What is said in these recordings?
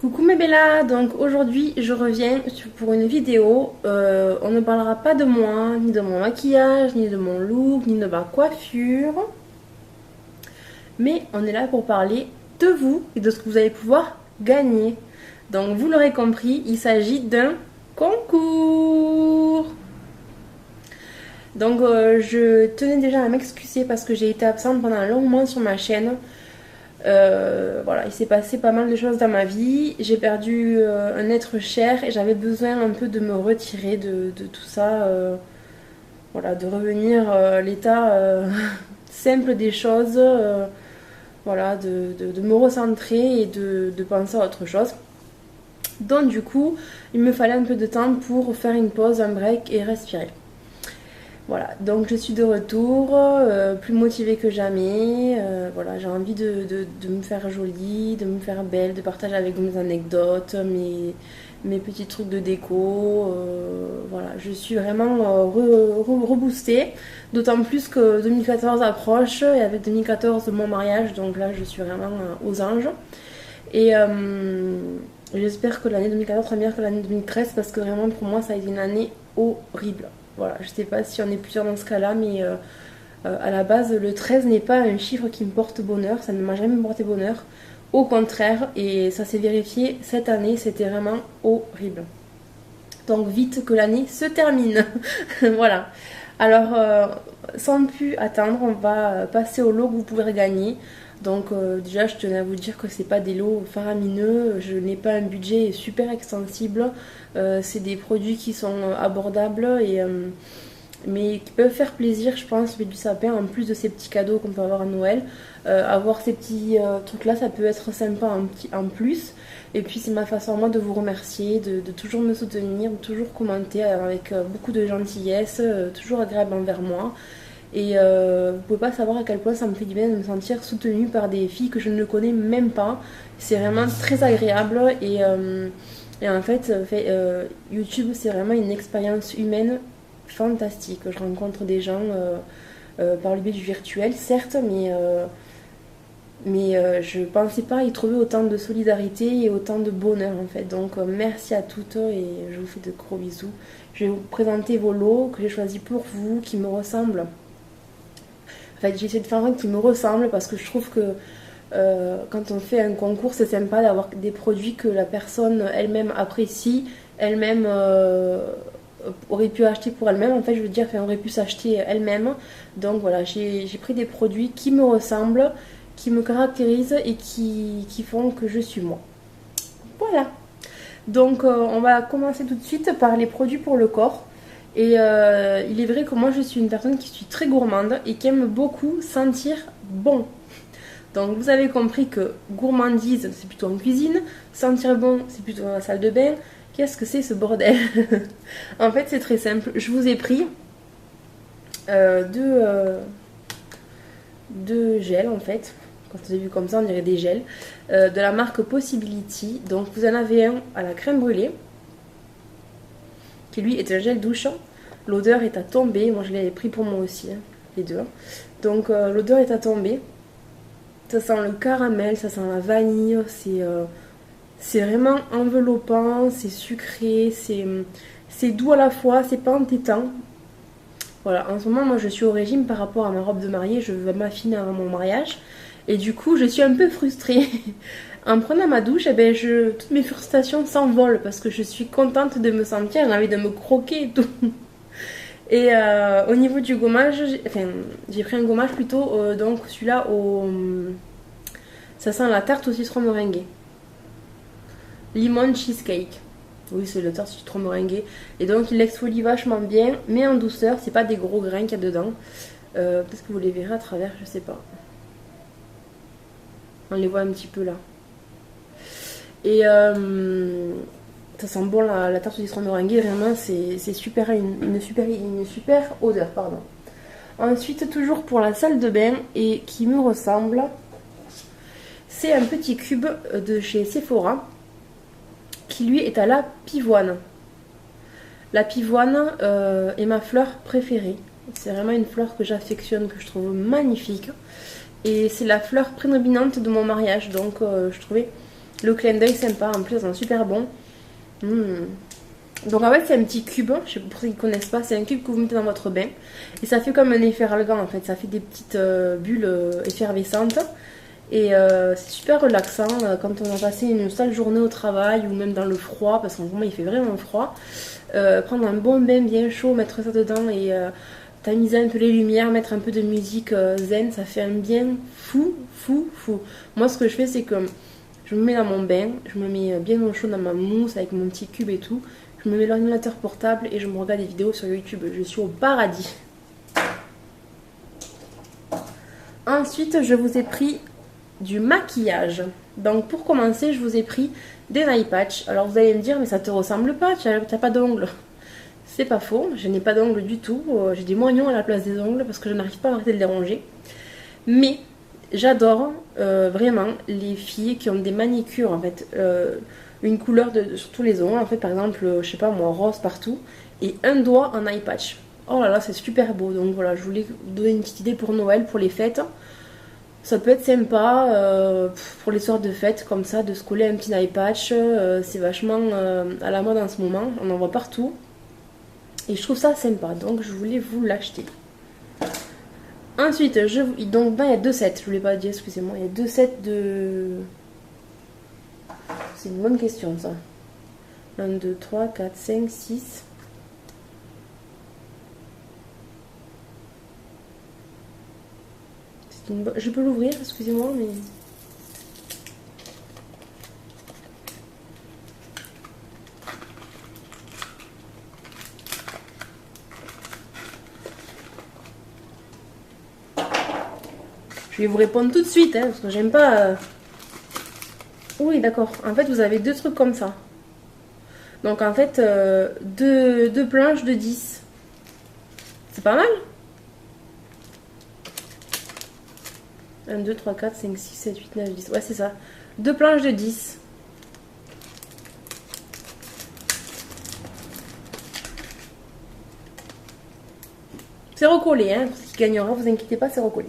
Coucou mes bellas, donc aujourd'hui je reviens pour une vidéo. On ne parlera pas de moi, ni de mon maquillage, ni de mon look, ni de ma coiffure. Mais on est là pour parler de vous et de ce que vous allez pouvoir gagner. Donc vous l'aurez compris, il s'agit d'un concours. Donc je tenais déjà à m'excuser parce que j'ai été absente pendant un long moment sur ma chaîne. Voilà, il s'est passé pas mal de choses dans ma vie. J'ai perdu un être cher et j'avais besoin un peu de me retirer de tout ça. Voilà, de revenir à l'état simple des choses. Voilà, de me recentrer et de penser à autre chose. Donc du coup, il me fallait un peu de temps pour faire une pause, un break et respirer. Voilà, donc je suis de retour, plus motivée que jamais. Voilà, j'ai envie de me faire jolie, de me faire belle, de partager avec vous mes anecdotes, mes petits trucs de déco. Voilà, je suis vraiment reboostée. D'autant plus que 2014 approche et avec 2014 mon mariage, donc là je suis vraiment aux anges. Et j'espère que l'année 2014 sera meilleure que l'année 2013 parce que vraiment pour moi ça a été une année horrible. Voilà, je sais pas si on est plusieurs dans ce cas-là, mais à la base, le 13 n'est pas un chiffre qui me porte bonheur, ça ne m'a jamais porté bonheur. Au contraire, et ça s'est vérifié cette année, c'était vraiment horrible. Donc vite que l'année se termine. Voilà. Alors, sans plus attendre, on va passer au lot que vous pouvez gagner. Donc déjà, je tenais à vous dire que c'est pas des lots faramineux. Je n'ai pas un budget super extensible. C'est des produits qui sont abordables et mais qui peuvent faire plaisir, je pense, avec du sapin. En plus de ces petits cadeaux qu'on peut avoir à Noël, avoir ces petits trucs là, ça peut être sympa en plus. Et puis c'est ma façon moi de vous remercier, de toujours me soutenir, de toujours commenter avec beaucoup de gentillesse, toujours agréable envers moi. Et vous pouvez pas savoir à quel point ça me fait du bien de me sentir soutenue par des filles que je ne connais même pas. C'est vraiment très agréable et en fait, YouTube c'est vraiment une expérience humaine fantastique. Je rencontre des gens par le biais du virtuel, certes, mais je pensais pas y trouver autant de solidarité et autant de bonheur en fait. Donc merci à toutes et je vous fais de gros bisous. Je vais vous présenter vos lots que j'ai choisis pour vous, qui me ressemblent. En fait, j'ai essayé de faire un qui me ressemble parce que je trouve que quand on fait un concours, c'est sympa d'avoir des produits que la personne elle-même apprécie, elle-même aurait pu acheter pour elle-même. En fait, je veux dire, enfin, aurait pu s'acheter elle-même. Donc voilà, j'ai pris des produits qui me ressemblent, qui me caractérisent et qui font que je suis moi. Voilà. Donc on va commencer tout de suite par les produits pour le corps. Et il est vrai que moi je suis une personne qui suis très gourmande et qui aime beaucoup sentir bon. Donc vous avez compris que gourmandise c'est plutôt en cuisine, sentir bon c'est plutôt dans la salle de bain. Qu'est-ce que c'est ce bordel? En fait c'est très simple. Je vous ai pris deux gels en fait. Quand vous avez vu comme ça on dirait des gels. De la marque Possibility. Donc vous en avez un à la crème brûlée. Qui lui est un gel douche. L'odeur est à tomber. Moi je l'ai pris pour moi aussi, hein, les deux. Donc l'odeur est à tomber. Ça sent le caramel, ça sent la vanille. C'est vraiment enveloppant, c'est sucré, c'est doux à la fois, c'est pas entêtant. Voilà, en ce moment moi je suis au régime par rapport à ma robe de mariée. Je veux m'affiner avant mon mariage. Et du coup je suis un peu frustrée. En prenant ma douche, eh ben, toutes mes frustrations s'envolent parce que je suis contente de me sentir, j'ai envie de me croquer et tout. Et au niveau du gommage, j'ai pris un gommage plutôt, donc celui-là, ça sent la tarte au citron meringuée. Lemon cheesecake. Oui, c'est le tarte au citron meringuée. Et donc il exfolie vachement bien, mais en douceur, c'est pas des gros grains qu'il y a dedans. Peut-être que vous les verrez à travers, je sais pas. On les voit un petit peu là. Et ça sent bon la tarte au citron meringuée, vraiment c'est super, une super odeur, pardon. Ensuite, toujours pour la salle de bain et qui me ressemble, c'est un petit cube de chez Sephora qui lui est à la pivoine. La pivoine est ma fleur préférée. C'est vraiment une fleur que j'affectionne, que je trouve magnifique. Et c'est la fleur prédominante de mon mariage, donc je trouvais Le clin d'œil sympa, en plus, elles sont super bon. Donc en fait c'est un petit cube, je sais pas pour ceux qui ne connaissent pas, c'est un cube que vous mettez dans votre bain. Et ça fait comme un efferalgan en fait, ça fait des petites bulles effervescentes. Et c'est super relaxant quand on a passé une sale journée au travail ou même dans le froid, parce qu'en ce moment il fait vraiment froid. Prendre un bon bain bien chaud, mettre ça dedans et tamiser un peu les lumières, mettre un peu de musique zen, ça fait un bien fou, fou, fou. Moi ce que je fais c'est que je me mets dans mon bain, je me mets bien au chaud dans ma mousse avec mon petit cube et tout. Je me mets l'ordinateur portable et je me regarde des vidéos sur YouTube. Je suis au paradis. Ensuite, je vous ai pris du maquillage. Donc pour commencer, je vous ai pris des nail patch. Alors vous allez me dire, mais ça te ressemble pas, tu n'as pas d'ongles. C'est pas faux, je n'ai pas d'ongles du tout. J'ai des moignons à la place des ongles parce que je n'arrive pas à arrêter de les ronger. Mais j'adore vraiment les filles qui ont des manicures en fait. Une couleur sur tous les ongles, en fait, par exemple, je sais pas moi, rose partout, et un doigt en eye patch. Oh là là, c'est super beau. Donc voilà, je voulais vous donner une petite idée pour Noël, pour les fêtes. Ça peut être sympa pour les soirs de fête, comme ça, de se coller un petit eye patch. C'est vachement à la mode en ce moment, on en voit partout. Et je trouve ça sympa, donc je voulais vous l'acheter. Ensuite, donc ben, il y a deux sets, je ne voulais pas dire, excusez-moi, il y a deux sets de... C'est une bonne question ça. 1, 2, 3, 4, 5, 6. Je peux l'ouvrir, excusez-moi, mais... Je vais vous répondre tout de suite, hein, parce que j'aime pas... Oui, d'accord. En fait, vous avez deux trucs comme ça. Donc, en fait, deux planches de 10. C'est pas mal. 1, 2, 3, 4, 5, 6, 7, 8, 9, 10. Ouais, c'est ça. Deux planches de 10. C'est recollé, hein. Pour ceux qui gagneront, vous inquiétez pas, c'est recollé.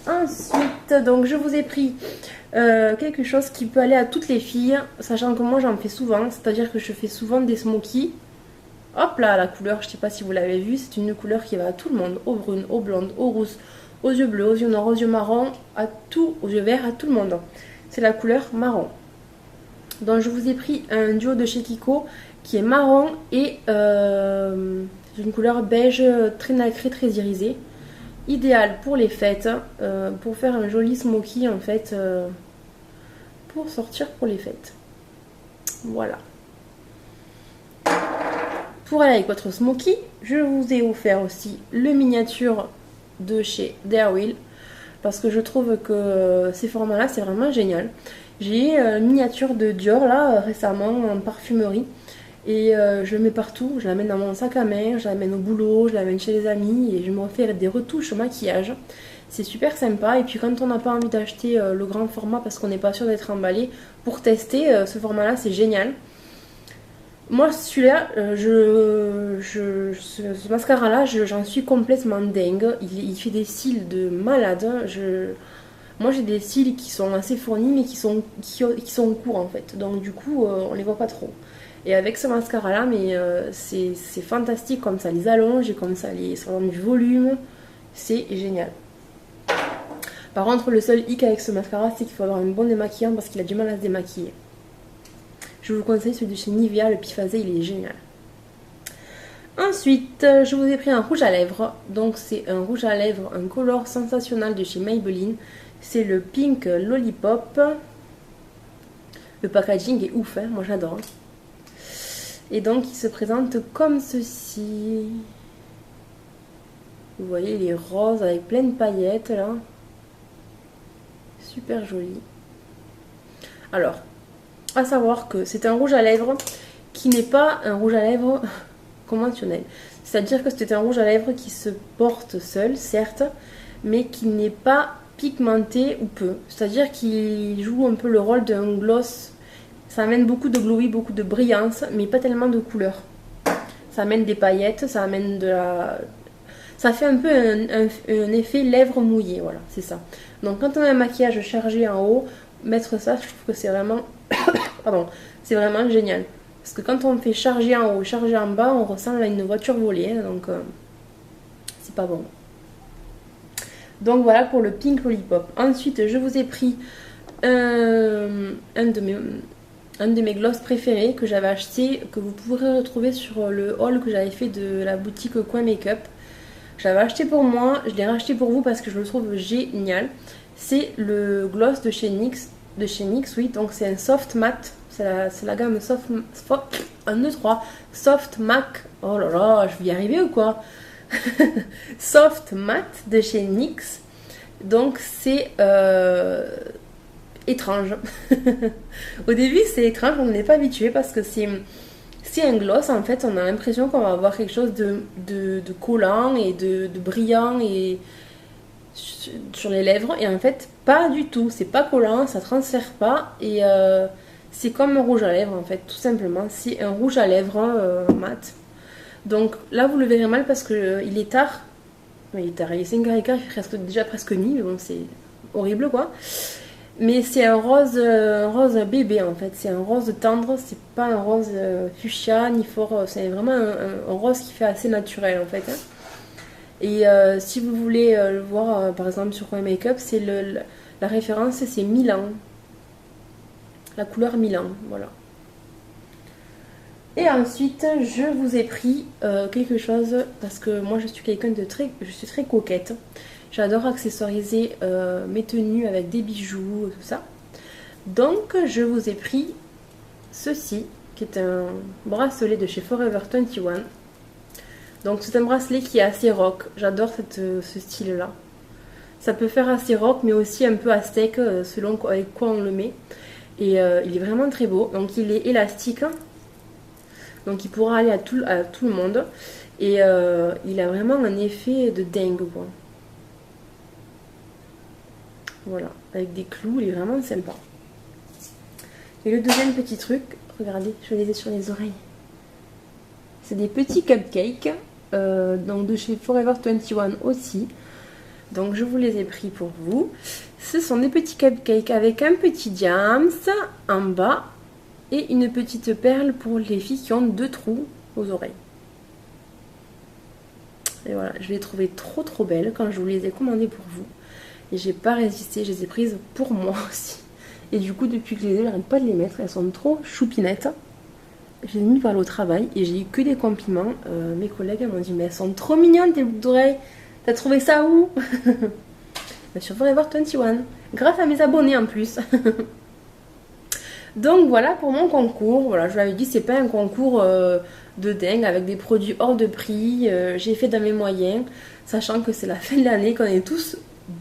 Ensuite, donc, je vous ai pris... quelque chose qui peut aller à toutes les filles, sachant que moi j'en fais souvent, c'est-à-dire que je fais souvent des smokies. Hop là, la couleur, je sais pas si vous l'avez vu, c'est une couleur qui va à tout le monde, aux brunes, aux blondes, aux rousses, aux yeux bleus, aux yeux noirs, aux yeux marrons, à tout, aux yeux verts, à tout le monde. C'est la couleur marron. Donc je vous ai pris un duo de chez Kiko qui est marron et une couleur beige très nacrée, très irisée. Idéal pour les fêtes, pour faire un joli smoky en fait, pour sortir pour les fêtes. Voilà. Pour aller avec votre smoky, je vous ai offert aussi le miniature de chez Darewheel parce que je trouve que ces formats là c'est vraiment génial. J'ai une miniature de Dior là récemment en parfumerie. Et je le mets partout, je l'amène dans mon sac à main, je l'amène au boulot, je l'amène chez les amis et je me refais des retouches au maquillage. C'est super sympa et puis quand on n'a pas envie d'acheter le grand format parce qu'on n'est pas sûr d'être emballé, pour tester ce format là c'est génial. Moi celui-là, ce mascara là j'en suis complètement dingue, il fait des cils de malade. Moi j'ai des cils qui sont assez fournis mais qui sont courts en fait, donc du coup on les voit pas trop. Et avec ce mascara là, mais c'est fantastique, comme ça les allonge et comme ça donne du volume, c'est génial. Par contre le seul hic avec ce mascara c'est qu'il faut avoir un bon démaquillant parce qu'il a du mal à se démaquiller. Je vous conseille celui de chez Nivea, le Pifazé, il est génial. Ensuite je vous ai pris un rouge à lèvres, donc c'est un rouge à lèvres, un color sensationnel de chez Maybelline. C'est le Pink Lollipop. Le packaging est ouf, hein, moi j'adore. Et donc il se présente comme ceci. Vous voyez, il est rose avec plein de paillettes là. Super joli. Alors, à savoir que c'est un rouge à lèvres qui n'est pas un rouge à lèvres conventionnel. C'est-à-dire que c'est un rouge à lèvres qui se porte seul, certes, mais qui n'est pas pigmenté ou peu. C'est-à-dire qu'il joue un peu le rôle d'un gloss. Ça amène beaucoup de glowy, beaucoup de brillance, mais pas tellement de couleur. Ça amène des paillettes, ça amène de la... Ça fait un peu un effet lèvres mouillées, voilà, c'est ça. Donc quand on a un maquillage chargé en haut, mettre ça, je trouve que c'est vraiment Pardon, c'est vraiment génial. Parce que quand on fait charger en haut, charger en bas, on ressemble à une voiture volée, hein, donc c'est pas bon. Donc voilà pour le Pink Lollipop. Ensuite, je vous ai pris un de mes glosses préférés que j'avais acheté, que vous pourrez retrouver sur le haul que j'avais fait de la boutique Coin Makeup. Je l'avais acheté pour moi, je l'ai racheté pour vous parce que je le trouve génial. C'est le gloss de chez NYX, oui, donc c'est un soft matte. C'est la gamme soft, 1, 2, 3, soft matte. Oh là là, je vais y arriver ou quoi? Soft matte de chez NYX. Donc c'est étrange. Au début c'est étrange, on n'est pas habitué parce que c'est un gloss, en fait on a l'impression qu'on va avoir quelque chose de collant et de brillant et sur les lèvres, et en fait pas du tout, c'est pas collant, ça transfère pas, et c'est comme un rouge à lèvres en fait, tout simplement, c'est un rouge à lèvres mat. Donc là vous le verrez mal parce que il est tard, il est tard, il est 5h15, il fait déjà presque nuit, mais bon c'est horrible quoi. Mais c'est un rose bébé en fait, c'est un rose tendre, c'est pas un rose fuchsia ni fort, c'est vraiment un rose qui fait assez naturel en fait. Hein. Et si vous voulez le voir par exemple sur Coin Makeup, c'est la référence c'est Milan, la couleur Milan, voilà. Et ensuite je vous ai pris quelque chose parce que moi je suis je suis très coquette. J'adore accessoiriser mes tenues avec des bijoux, tout ça. Donc je vous ai pris ceci, qui est un bracelet de chez Forever 21. Donc c'est un bracelet qui est assez rock. J'adore ce style-là. Ça peut faire assez rock, mais aussi un peu aztèque, selon avec quoi on le met. Et il est vraiment très beau. Donc il est élastique. Donc il pourra aller à tout le monde. Et il a vraiment un effet de dingue, quoi. Voilà, avec des clous, il est vraiment sympa. Et le deuxième petit truc, regardez, je les ai sur les oreilles. C'est des petits cupcakes, donc de chez Forever 21 aussi. Donc je vous les ai pris pour vous. Ce sont des petits cupcakes avec un petit diams en bas et une petite perle pour les filles qui ont 2 trous aux oreilles. Et voilà, je les ai trouvées trop belles quand je vous les ai commandées pour vous. Et j'ai pas résisté, je les ai prises pour moi aussi. Et du coup, depuis que je les ai, j'arrête pas de les mettre. Elles sont trop choupinettes. Je les ai mis par au travail et j'ai eu que des compliments. Mes collègues m'ont dit, mais elles sont trop mignonnes tes boucles d'oreilles. T'as trouvé ça où? Sur Forever 21. Grâce à mes abonnés en plus. Donc voilà pour mon concours. Voilà, je vous l'avais dit, c'est pas un concours de dingue avec des produits hors de prix. J'ai fait dans mes moyens, sachant que c'est la fin de l'année, qu'on est tous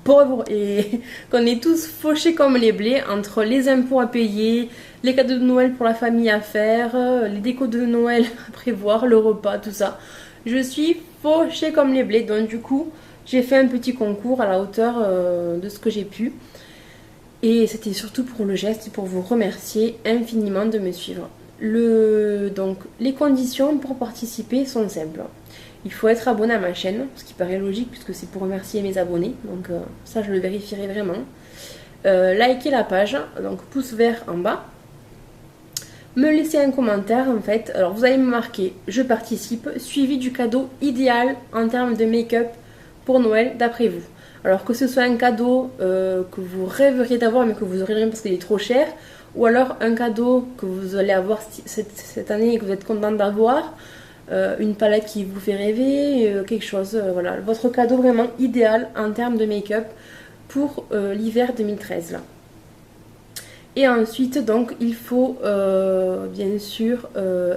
pauvres et qu'on est tous fauchés comme les blés entre les impôts à payer, les cadeaux de Noël pour la famille à faire, les décos de Noël à prévoir, le repas, tout ça. Je suis fauchée comme les blés, donc du coup j'ai fait un petit concours à la hauteur de ce que j'ai pu. Et c'était surtout pour le geste et pour vous remercier infiniment de me suivre. Donc, les conditions pour participer sont simples. Il faut être abonné à ma chaîne, ce qui paraît logique puisque c'est pour remercier mes abonnés. Donc ça, je le vérifierai vraiment. Likez la page, donc pouce vert en bas. Me laisser un commentaire en fait. Alors vous allez me marquer « Je participe » suivi du cadeau idéal en termes de make-up pour Noël d'après vous. Alors que ce soit un cadeau que vous rêveriez d'avoir mais que vous aurez rien parce qu'il est trop cher, ou alors un cadeau que vous allez avoir cette année et que vous êtes content d'avoir, une palette qui vous fait rêver, quelque chose, voilà, votre cadeau vraiment idéal en termes de make-up pour l'hiver 2013 là. Et ensuite donc il faut bien sûr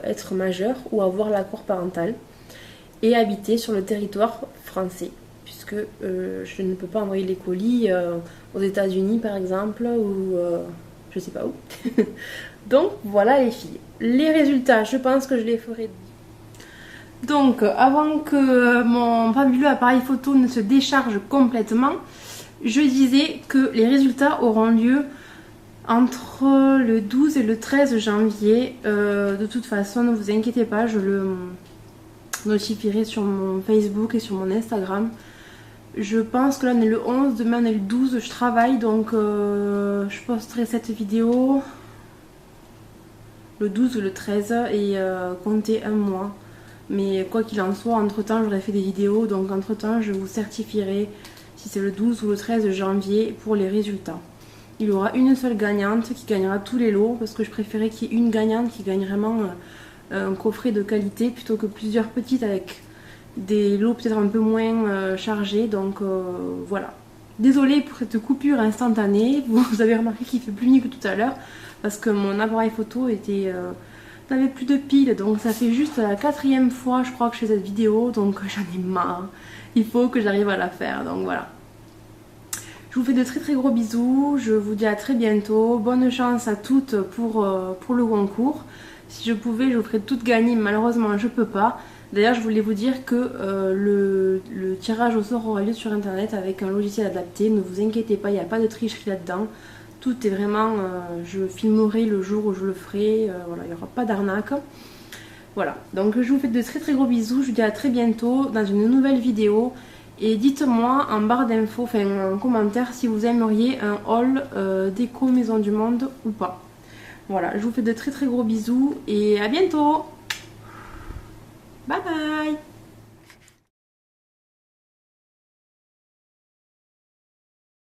être majeur ou avoir l'accord parental et habiter sur le territoire français. Puisque je ne peux pas envoyer les colis aux États-Unis par exemple ou je sais pas où. Donc voilà les filles. Les résultats, je pense que je les ferai. Donc avant que mon fabuleux appareil photo ne se décharge complètement, je disais que les résultats auront lieu entre le 12 et le 13 janvier. De toute façon, ne vous inquiétez pas, je le notifierai sur mon Facebook et sur mon Instagram. Je pense que là on est le 11, demain on est le 12, je travaille donc je posterai cette vidéo le 12 ou le 13 et compter un mois. Mais quoi qu'il en soit, entre temps j'aurai fait des vidéos, donc entre temps je vous certifierai si c'est le 12 ou le 13 janvier pour les résultats. Il y aura une seule gagnante qui gagnera tous les lots parce que je préférais qu'il y ait une gagnante qui gagne vraiment un coffret de qualité plutôt que plusieurs petites avec des lots peut-être un peu moins chargés. Donc voilà. Désolée pour cette coupure instantanée. Vous avez remarqué qu'il fait plus nuit que tout à l'heure parce que mon appareil photo n'avait plus de piles. Donc ça fait juste la 4e fois je crois que je fais cette vidéo. Donc j'en ai marre. Il faut que j'arrive à la faire. Donc voilà. Je vous fais de très très gros bisous. Je vous dis à très bientôt. Bonne chance à toutes pour le concours. Si je pouvais, je vous ferais toutes gagner. Malheureusement, je peux pas. D'ailleurs, je voulais vous dire que le tirage au sort aura lieu sur internet avec un logiciel adapté. Ne vous inquiétez pas, il n'y a pas de tricherie là-dedans. Tout est vraiment... je filmerai le jour où je le ferai. Voilà, il n'y aura pas d'arnaque. Voilà, donc je vous fais de très très gros bisous. Je vous dis à très bientôt dans une nouvelle vidéo. Et dites-moi en barre d'infos, enfin en commentaire, si vous aimeriez un haul déco Maison du Monde ou pas. Voilà, je vous fais de très très gros bisous et à bientôt. Bye bye.